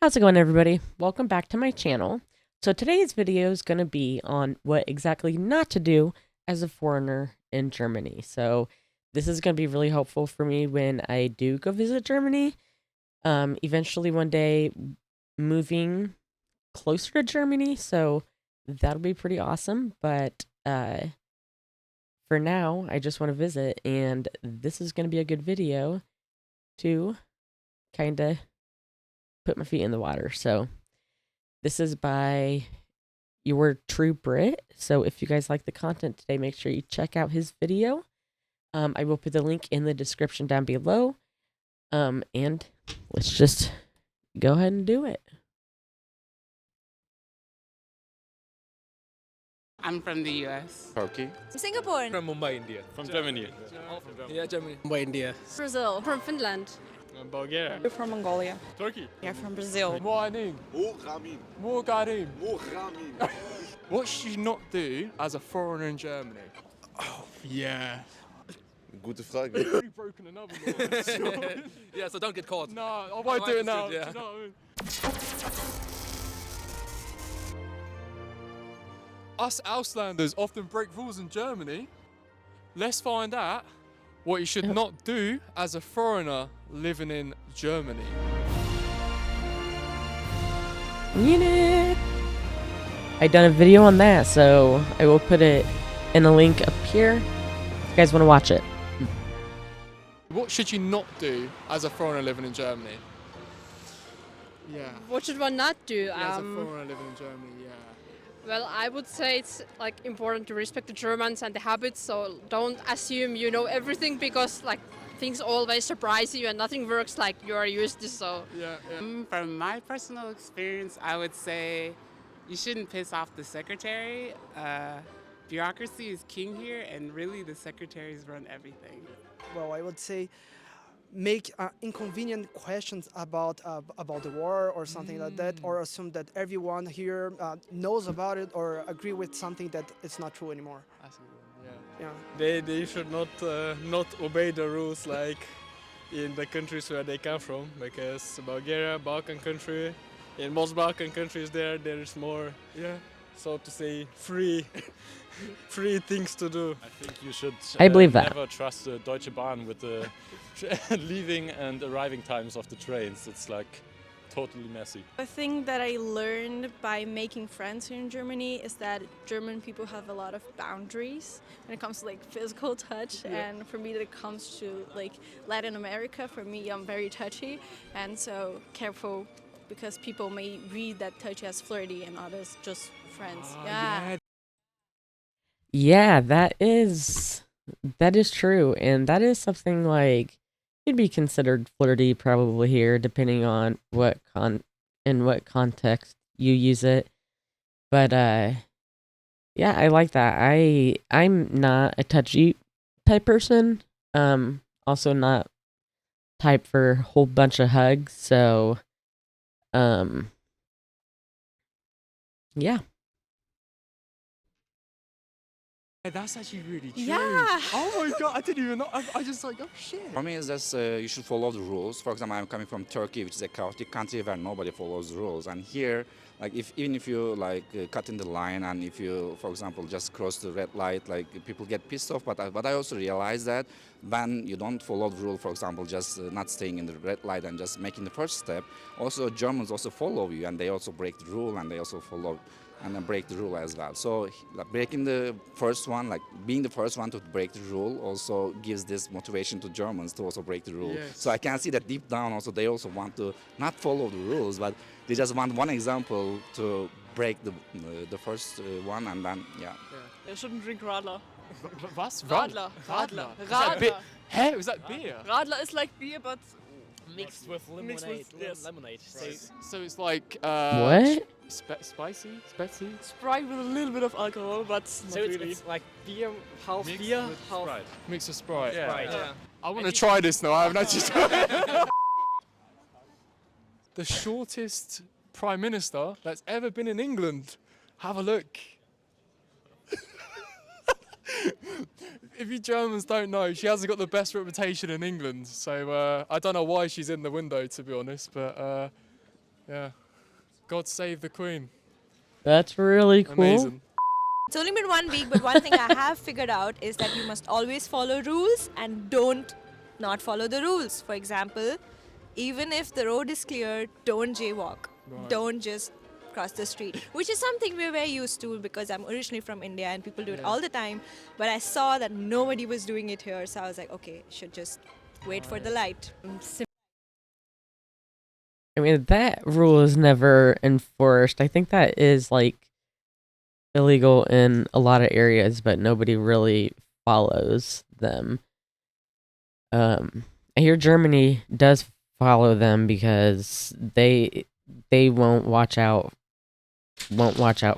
How's it going, everybody? Welcome back to my channel. So today's video is going to be on what exactly not to do as a foreigner in Germany. So this is going to be really helpful for me when I do go visit Germany. Eventually one day moving closer to Germany, so that'll be pretty awesome. But for now, I just want to visit, and this is going to be a good video to kind of put my feet in the water. So this is by Your True Brit. So if you guys like the content today, make sure you check out his video. I will put the link in the description down below. And let's just go ahead and do it. I'm from the US. Turkey. Singapore. From Mumbai, India. From Germany. All from Germany. Yeah, Germany. Mumbai, India. Brazil. From Finland. Bulgaria. You're from Mongolia. Turkey. You're from Brazil. What should you not do as a foreigner in Germany? Yeah. Gute Frage. You've broken another law. Yeah, so don't get caught. No, I won't do it now. Yeah. Do you know what I mean? Us Auslanders often break rules in Germany. Let's find out what you should not do as a foreigner living in Germany. Munich. I done a video on that, so I will put it in a link up here. If you guys want to watch it. What should you not do as a foreigner living in Germany? Yeah. What should one not do? As a foreigner living in Germany, yeah. Well, I would say it's like important to respect the Germans and the habits. So don't assume you know everything because like things always surprise you and nothing works like you are used to. So Yeah, yeah. From my personal experience, I would say you shouldn't piss off the secretary. Bureaucracy is king here, and really the secretaries run everything. Well, I would say make inconvenient questions about the war or something like that, or assume that everyone here knows about it or agree with something that it's not true anymore. That's a good one, yeah. Yeah. They should not obey the rules like in the countries where they come from, because Bulgaria, Balkan country, in most Balkan countries there is more, so to say, free things to do. I think you should I believe that. never trust the Deutsche Bahn with the leaving and arriving times of the trains. It's like totally messy. A thing that I learned by making friends here in Germany is that German people have a lot of boundaries when it comes to like physical touch. And for me, that it comes to like Latin America, for me, I'm very touchy, and so careful because people may read that touch as flirty and others just friends. Yeah, that is true, and that is something like could be considered flirty probably here, depending on in what context you use it. But yeah, I like that. I'm not a touchy type person. Also not type for a whole bunch of hugs. So, yeah. That's actually really true. Yeah. Oh my god, I didn't even know. I just like, oh shit. For me, it's just you should follow the rules. For example, I'm coming from Turkey, which is a chaotic country where nobody follows the rules. And here, like, even if you like cut in the line, and if you, for example, just cross the red light, like people get pissed off. But I also realize that when you don't follow the rule, for example, just not staying in the red light and just making the first step, also Germans also follow you, and they also break the rule, and they also follow and then break the rule as well. So like, breaking the first one, like being the first one to break the rule, also gives this motivation to Germans to also break the rule. Yes. So I can see that deep down also they also want to not follow the rules, but they just want one example to break the first one, and then You shouldn't drink Radler. Was? Radler. Radler. Radler. Hey, was that beer? Radler is like beer, but Mixed with lemonade. Mixed with- yes. Lemonade. So it's like What? Spicy, spetsy. Sprite with a little bit of alcohol, but So it's like beer, half Mixed beer, with half Sprite. Mix with Sprite. Yeah. Sprite. Yeah. I want to try this now. I haven't actually tried it. The shortest prime minister that's ever been in England. Have a look. If you Germans don't know, she hasn't got the best reputation in England. So I don't know why she's in the window, to be honest. But Yeah. God save the Queen. That's really cool. Amazing. It's only been 1 week, but one thing I have figured out is that you must always follow rules and don't not follow the rules. For example, even if the road is clear, don't jaywalk. Right. Don't just cross the street, which is something we're very used to because I'm originally from India and people do it Yeah. all the time. But I saw that nobody was doing it here, so I was like, okay, should just wait for the light. I mean, that rule is never enforced. I think that is like illegal in a lot of areas, but nobody really follows them. I hear Germany does follow them because they won't watch out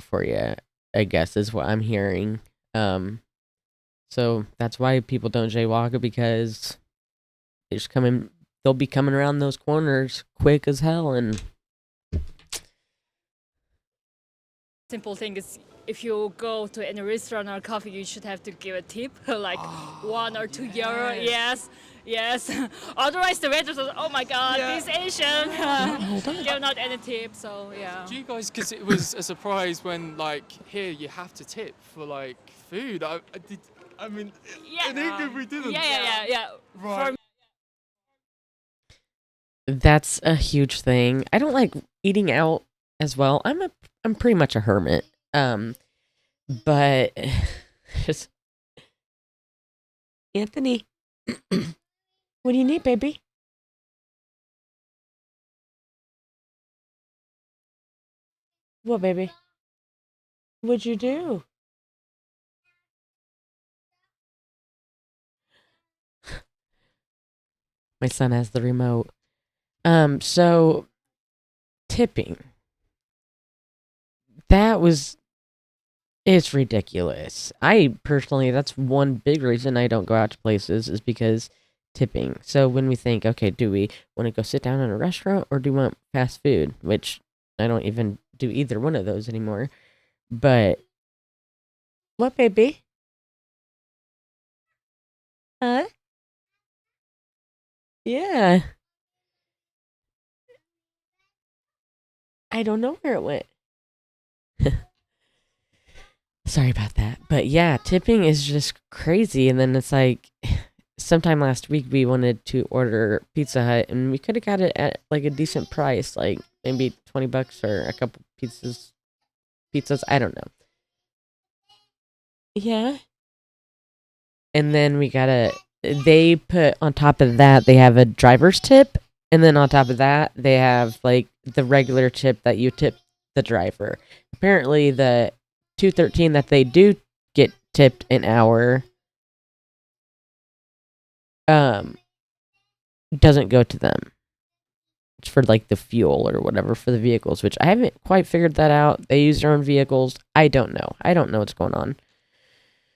for you, I guess is what I'm hearing. So that's why people don't jaywalk, because they just they'll be coming around those corners quick as hell. And Simple thing is, if you go to any restaurant or coffee, you should have to give a tip, like 1 or 2 euro. Yes, yes. Otherwise, the waiter says, "Oh my God, this Asian give not any tip." So yeah. Do you guys? Because it was a surprise when, like, here you have to tip for like food. I mean, Yeah. in England we didn't. Yeah. Right. that's a huge thing. I don't like eating out as well. I'm pretty much a hermit. But just Anthony, what do you need, baby? What, baby? What'd you do? My son has the remote. So tipping. It's ridiculous. I personally, that's one big reason I don't go out to places, is because tipping. So when we think, okay, do we want to go sit down in a restaurant or do we want fast food? Which I don't even do either one of those anymore. But what, baby? Huh? Yeah. I don't know where it went. Sorry about that. But yeah, tipping is just crazy. And then it's like, sometime last week we wanted to order Pizza Hut and we could have got it at like a decent price, like maybe $20 or a couple pizzas. I don't know. Yeah. And then they put on top of that, they have a driver's tip. And then on top of that, they have like the regular tip that you tip the driver. Apparently the $2.13 that they do get tipped an hour doesn't go to them. It's for like the fuel or whatever for the vehicles, which I haven't quite figured that out. They use their own vehicles. I don't know what's going on.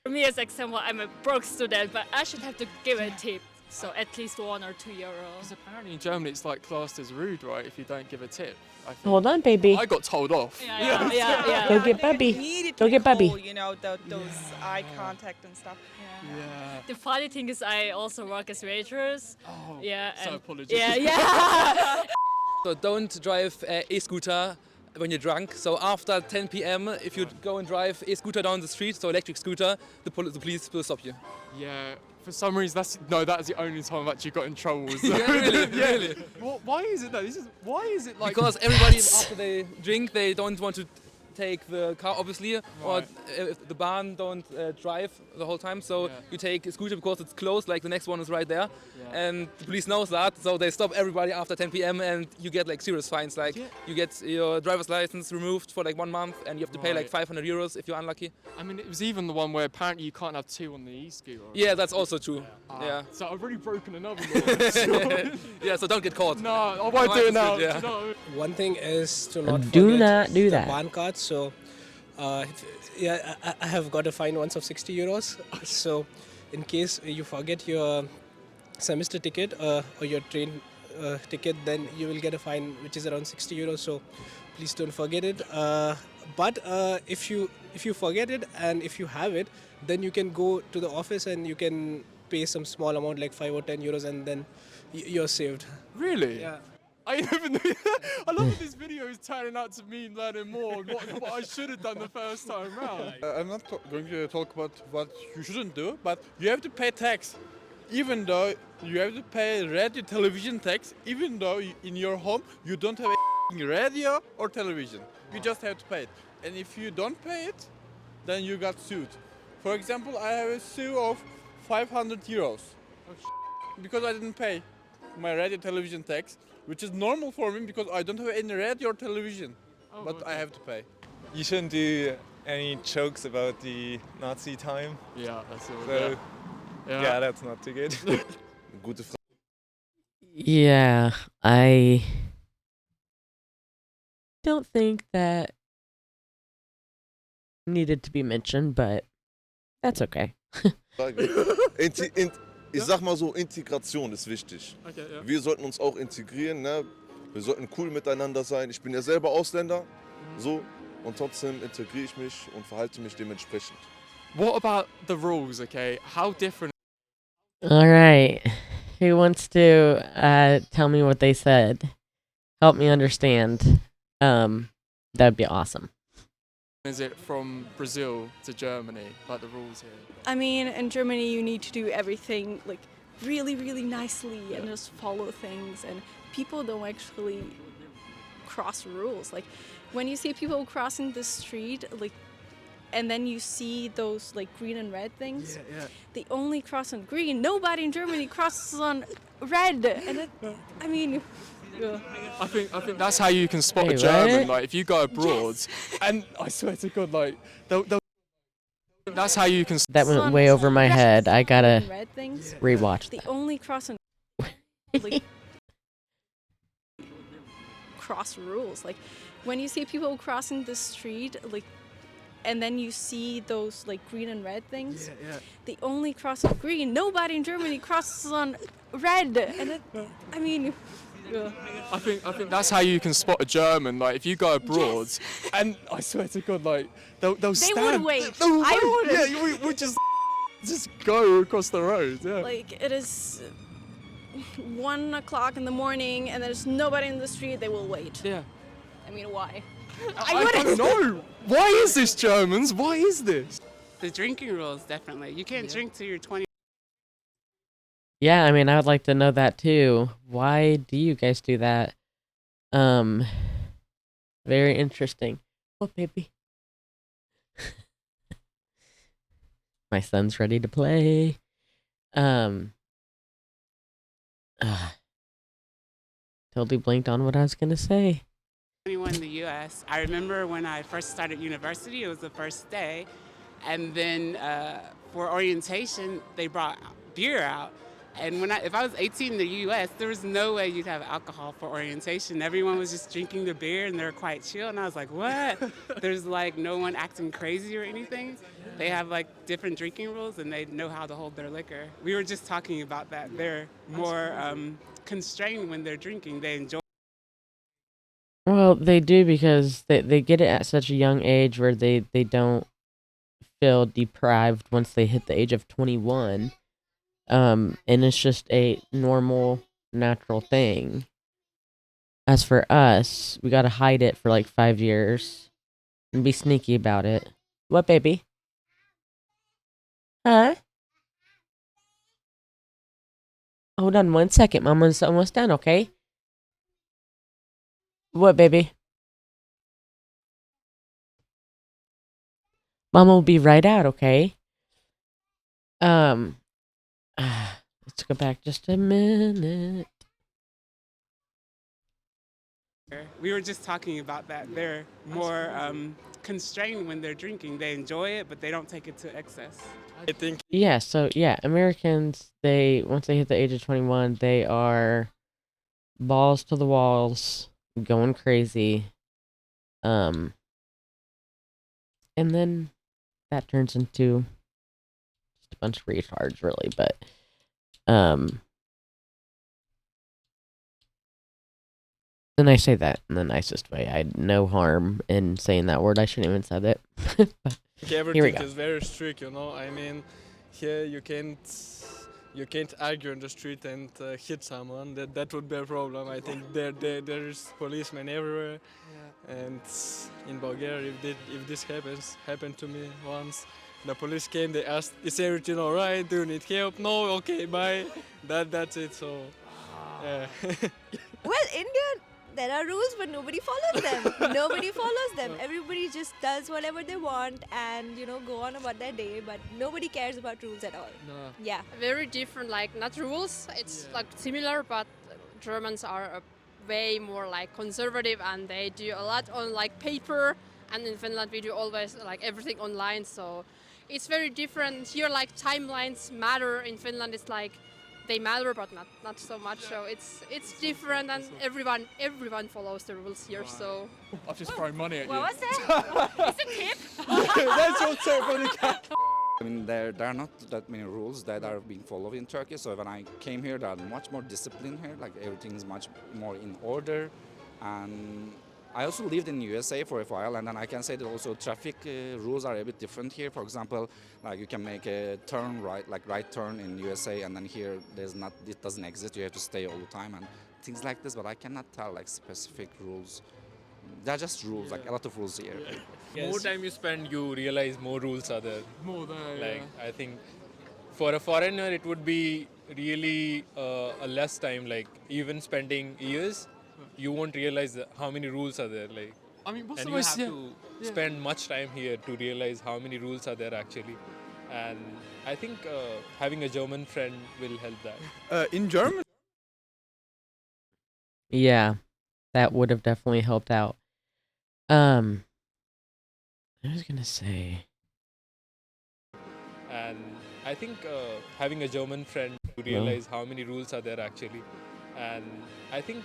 For me, as example, I'm a broke student, but I should have to give a tip. So at least 1 or 2 euros. Because apparently in Germany it's like classed as rude, right, if you don't give a tip. I think. Hold on, baby. I got told off. Yeah. Go get Bubby. Go get Bubby. You know, those eye contact and stuff. Yeah. The funny thing is, I also work as waitress. Oh, yeah. so And apologies. yeah. So don't drive e-scooter when you're drunk. So after 10 p.m., if you go and drive e-scooter down the street, so electric scooter, the police will stop you. Yeah. For some reason, that's the only time I've actually got in trouble. So. Yeah, really. Why is it though? Why is it like? Because everybody, after they drink, they don't want to take the car, obviously, or if the barn don't drive the whole time. So you take a scooter because it's close, like the next one is right there. And the police knows that, so they stop everybody after 10 p.m. and you get like serious fines. Like you get your driver's license removed for like 1 month and you have to pay like 500 euros if you're unlucky. I mean, it was even the one where apparently you can't have 2 on the e-scooter. Yeah, that's also true. Yeah. So I've already broken another law. Yeah, so don't get caught. No, I won't do it now. Yeah. One thing is to not do forget not do the that. barn cards. So, I have got a fine once of 60 euros. So, in case you forget your semester ticket or your train ticket, then you will get a fine which is around 60 euros. So, please don't forget it. But if you forget it and if you have it, then you can go to the office and you can pay some small amount like 5 or 10 euros and then you're saved. Really? Yeah. I never knew that. I love this video. turning out to mean learning more what I should have done the first time round. I'm not going to talk about what you shouldn't do, but you have to pay tax. Even though you have to pay radio television tax, even though in your home you don't have a radio or television. You just have to pay it. And if you don't pay it, then you got sued. For example, I have a sue of 500 euros because I didn't pay my radio television tax, which is normal for me because I don't have any radio or television, but I have to pay. You shouldn't do any jokes about the Nazi time. Yeah, that's all. So, yeah, that's not too good. Gute Frage. Yeah, I don't think that needed to be mentioned, but that's okay. Ich sag mal so, Integration ist wichtig. Okay, ja. Wir sollten uns auch integrieren, ne? Wir sollten cool miteinander sein. Ich bin ja selber Ausländer, so, und trotzdem integriere ich mich und verhalte mich dementsprechend. What about the rules, okay? How different? All right. Who wants to tell me what they said? Help me understand. That'd be awesome. Is it from Brazil to Germany, like the rules here? I mean, in Germany, you need to do everything like really, really nicely and just follow things. And people don't actually cross rules. Like when you see people crossing the street, like, and then you see those like green and red things, they only cross on green. Nobody in Germany crosses on red. And it, I mean. Yeah. I think that's how you can spot Wait, a German. what? Like if you go abroad, and I swear to God, like they'll that's how you can. That went way over my head. I gotta Red things, rewatch they that. only cross on like, cross rules. Like when you see people crossing the street, like, and then you see those like green and red things, they only cross on green. Nobody in Germany crosses on red. And it, I mean. Yeah. I think that's how you can spot a German. Like if you go abroad, and I swear to God, like they'll stand. would wait. They'll I wait. wouldn't. Yeah, we just go across the road. Yeah. Like it is 1 o'clock in the morning and there's nobody in the street, they will wait. Yeah. I mean, why? I don't know. Why is this Germans? Why is this? The drinking rules, definitely. You can't drink till you're 20. Yeah, I mean, I would like to know that too. Why do you guys do that? Very interesting. What, baby? My son's ready to play. Totally blanked on what I was gonna say. 21 in the U.S. I remember when I first started university, it was the first day, and then for orientation, they brought beer out. And if I was 18 in the U.S., there was no way you'd have alcohol for orientation. Everyone was just drinking the beer, and they were quite chill. And I was like, what? There's like no one acting crazy or anything. They have like different drinking rules, and they know how to hold their liquor. We were just talking about that. They're more constrained when they're drinking. They enjoy. Well, they do because they get it at such a young age where they don't feel deprived once they hit the age of 21. And it's just a normal, natural thing. As for us, we gotta hide it for like 5 years and be sneaky about it. What, baby? Huh? Hold on 1 second. Mama's almost done, okay? What, baby? Mama will be right out, okay? Let's go back just a minute. We were just talking about that. They're more constrained when they're drinking. They enjoy it, but they don't take it to excess. I think. Yeah, so yeah, Americans, once they hit the age of 21, they are balls to the walls, going crazy. And then that turns into just a bunch of retards, really, but and I say that in the nicest way. I had no harm in saying that word. I shouldn't even said it. But everything here we go. is very strict, you know. I mean, here you can't you can't argue on the street and hit someone. That would be a problem. I think there's policemen everywhere. And in Bulgaria, if this happened to me once, the police came. They asked, "Is everything all right? Do you need help?" "No, okay, bye." That's it. So, yeah. Well, India, there are rules, but nobody follows them. Nobody follows them. Everybody just does whatever they want and, go on about their day, but nobody cares about rules at all. No. Yeah. Very different, like not rules. It's like similar, but Germans are way more like conservative, and they do a lot on like paper. And in Finland, we do always like everything online. So it's very different. Here, like timelines matter. In Finland, it's like they matter, but not so much. So it's different, and everyone follows the rules here. So I've just thrown money at you. What was that? It's a tip. That's your tip for the cat. I mean, there are not that many rules that are being followed in Turkey. So when I came here, there are much more discipline here. Like everything is much more in order. And I also lived in USA for a while, and then I can say that also traffic rules are a bit different here. For example, like you can make a turn right, like right turn in USA, and then here it doesn't exist. You have to stay all the time and things like this. But I cannot tell like specific rules. They're just rules, like a lot of rules here. More time you spend, you realize more rules are there. More there, like I think for a foreigner it would be really a less time. Like even spending years, you won't realize how many rules are there. Like I mean, what's and the you most? have to spend much time here to realize how many rules are there actually. And I think having a German friend will help that. In German. Yeah, that would have definitely helped out. I was gonna say. And I think having a German friend to realize how many rules are there actually. And I think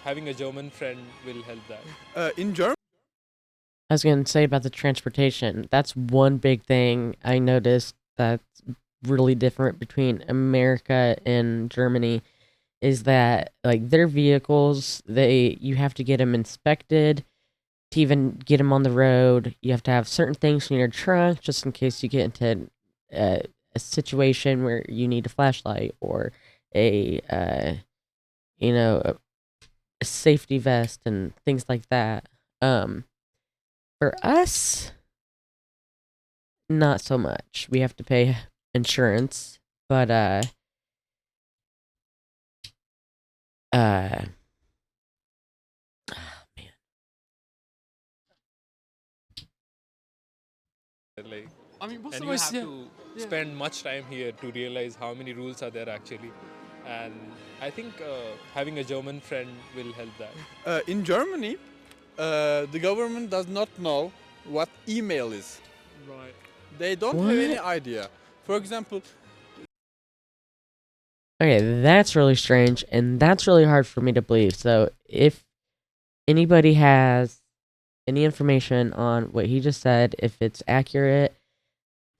having a German friend will help that. In German. I was gonna say about the transportation. That's one big thing I noticed that's really different between America and Germany. Is that like their vehicles? You have to get them inspected to even get them on the road. You have to have certain things in your trunk just in case you get into a situation where you need a flashlight or a safety vest and things like that. For us, not so much. We have to pay insurance, but Like, I mean, what's and the you most? have to spend much time here to realize how many rules are there actually. And I think having a German friend will help that. In Germany, the government does not know what email is. Right. They don't have any idea. For example. Okay, that's really strange, and that's really hard for me to believe. So, if anybody has any information on what he just said, if it's accurate,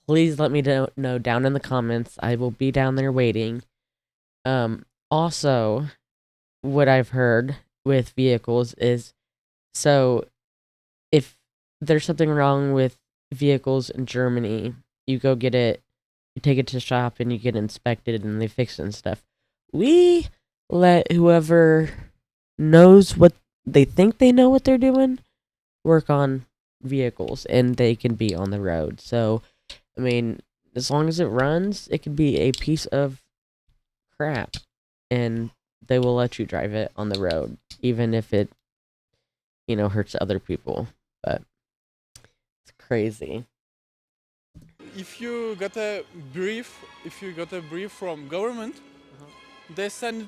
please let me know down in the comments. I will be down there waiting. Also, what I've heard with vehicles is, so if there's something wrong with vehicles in Germany, you go get it, you take it to the shop, and you get it inspected, and they fix it and stuff. We let whoever knows what they think they know what they're doing work on vehicles, and they can be on the road. So, I mean, as long as it runs, it could be a piece of crap, and they will let you drive it on the road, even if it, hurts other people. But it's crazy. If you got a brief from government, they send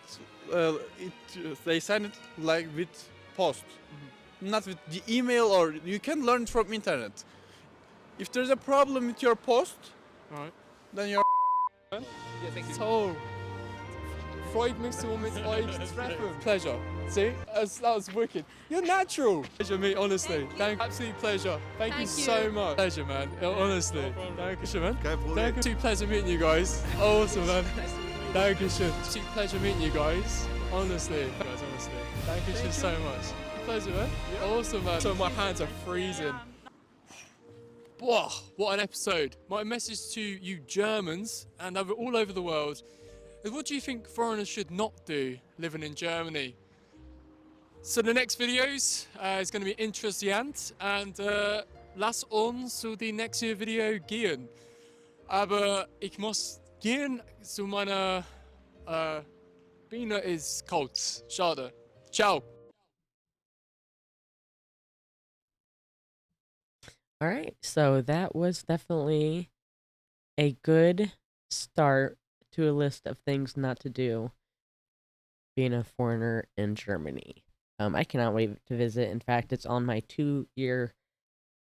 it like with post, not with the email, or you can learn from internet. If there's a problem with your post, then you're. Yeah, thank you. So, freut mich so mit euch treffen. Pleasure. See, that was wicked. You're natural. Pleasure, mate. Honestly, thank you. Absolute pleasure. Thank you so much. Pleasure, man. Honestly, thank you, man. Thank you. Absolute pleasure meeting you guys. Awesome, man. Thank you, absolute pleasure meeting you guys. Honestly, thank you so much. Pleasure, man. Awesome, man. So my hands are freezing. Whoa, what an episode. My message to you Germans and all over the world is what do you think foreigners should not do living in Germany? So the next videos is going to be interessant and lass uns zu die nächste Video gehen. Aber ich muss gehen zu meiner Biene ist kalt. Schade. Ciao. All right, so that was definitely a good start to a list of things not to do being a foreigner in Germany. I cannot wait to visit. In fact, it's on my 2-year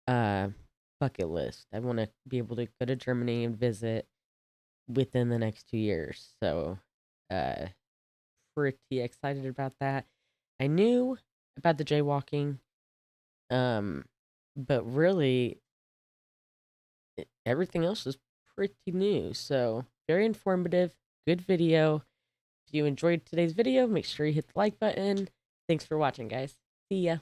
bucket list. I want to be able to go to Germany and visit within the next 2 years. So, pretty excited about that. I knew about the jaywalking, but really everything else is pretty new. So, very informative, good video. If you enjoyed today's video, make sure you hit the like button. Thanks for watching, guys. See ya.